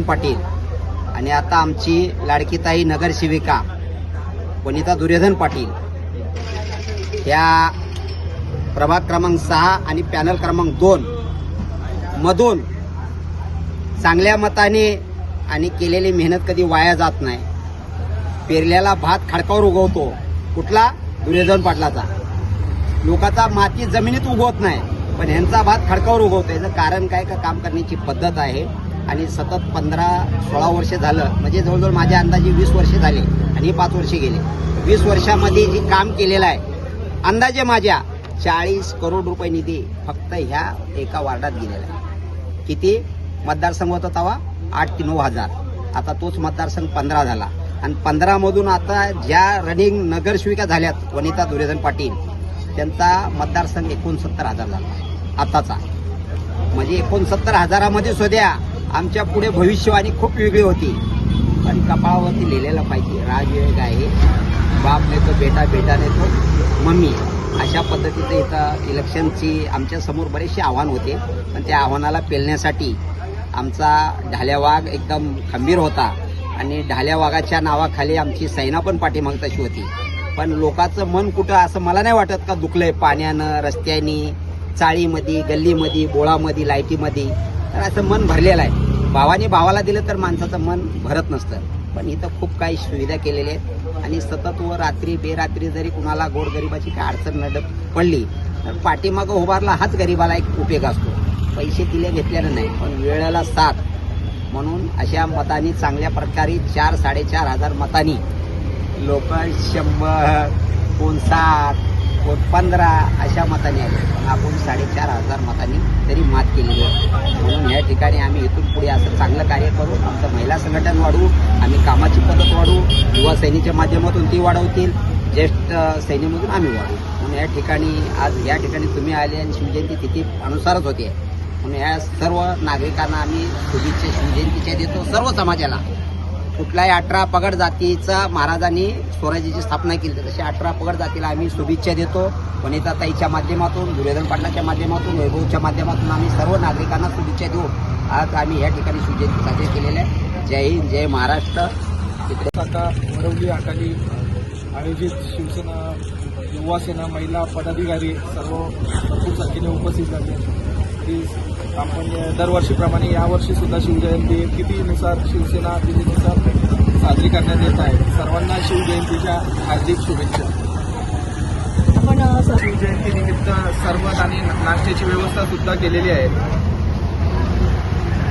पाटील आणि आता आमची लाडकी ताई नगरसेविका वनिता दुर्योधन पाटील ह्या प्रभाग क्रमांक 6 आणि पॅनल क्रमांक 2 मधून चांगल्या मताने आणि केलेली मेहनत कधी वाया जात नाही. पेरलेला भात खडकावर उगवतो. कुठला? दुर्योधन पाटलाचा. लोकांचा माती जमिनीत उगवत नाही, पण ह्यांचा भात खडकावर उगवतो. याचं कारण काय? का काम करण्याची पद्धत आहे. आणि सतत 15-16 वर्ष झालं, म्हणजे जवळजवळ माझ्या अंदाजे 20 वर्ष झाले आणि 5 वर्ष गेले. 20 वर्षामध्ये जे काम केलेलं आहे, अंदाजे माझ्या 40 करोड रुपये निधी फक्त ह्या एका वार्डात गेलेला आहे. किती मतदारसंघ होता तेव्हा? 8 ते 9 हजार. आता तोच मतदारसंघ 15 झाला आणि 15 मधून आता ज्या रनिंग नगरसेविका झाल्यात वनिता दुर्योधन पाटील, त्यांचा मतदारसंघ 69,000 झाला आताचा. म्हणजे 69,000मध्ये सुद्धा आमच्या पुढे भविष्यवाणी खूप वेगळी होती. पण कपाळावरती लिहिलेलं पाहिजे, राजयोग आहे, बाप नेतो बेटा, बेटा नेतो मम्मी. अशा पद्धतीचं इथं इलेक्शनची आमच्या समोर बरेचसे आव्हान होते. पण त्या आव्हानाला पेलण्यासाठी आमचा ढाल्या वाघ एकदम खंबीर होता आणि ढाल्या वाघाच्या नावाखाली आमची सैना पण पाठीमाग तशी होती. पण लोकांचं मन कुठं असं मला नाही वाटत का दुखलंय पाण्यानं, रस्त्यानी, चाळीमध्ये, गल्लीमध्ये, बोळामध्ये, लाईटीमध्ये. तर असं मन भरलेलं आहे. भावाने भावाला दिलं तर माणसाचं मन भरत नसतं. पण इथं खूप काही सुविधा केलेल्या आहेत आणि सतत व रात्री बेरात्री जरी कुणाला गोरगरिबाची काय अडचण नडत पडली तर पाठीमागं उभारला हाच गरिबाला एक उपयोग असतो. पैसे दिले घेतलेलं नाही, पण वेळेला साथ म्हणून अशा मतांनी चांगल्या प्रकारे 4-4.5 हजार मतांनी लोक 100, कोण 7, कोण 15 अशा मतांनी आले. पण आपण 4.5 मतांनी तरी मात केलेली आहे. म्हणून या ठिकाणी आम्ही इथून पुढे असं चांगलं कार्य करू. आमचं महिला संघटन वाढवू, आम्ही कामाची पद्धत वाढवू, युवा सैनिकच्या माध्यमातून ती वाढवतील, ज्येष्ठ सैन्यामधून आम्ही वाढवू. म्हणून या ठिकाणी आज या ठिकाणी तुम्ही आले आणि शिवजयंती तिथी अनुसारच होते. म्हणून या सर्व नागरिकांना आम्ही शुभेच्छा शिवजयंतीच्या देतो. सर्व समाजाला कुठल्याही 18 पगड जातीचा महाराजांनी स्वराज्याची स्थापना केली, तशी 18 पगड जातीला आम्ही शुभेच्छा देतो. वनिताताईच्या माध्यमातून, दुर्योधन पाटलाच्या माध्यमातून, वैभवच्या माध्यमातून आम्ही सर्व नागरिकांना शुभेच्छा देऊ. आज आम्ही या ठिकाणी शिवजयंती साजरी केलेली आहे. जय हिंद, जय महाराष्ट्र. आता वडवली अटाली आयोजित शिवसेना, युवा सेना, महिला पदाधिकारी सर्व भरपूर संख्येने उपस्थित झाले. आपण दरवर्षीप्रमाणे यावर्षी सुद्धा शिवजयंती तिथीनुसार, शिवसेना तिथीनुसार साजरी करण्यात येत आहे. सर्वांना शिवजयंतीच्या हार्दिक शुभेच्छा. आपण शिवजयंतीनिमित्त सर्वात आणि नाश्त्याची व्यवस्था सुद्धा केलेली आहे.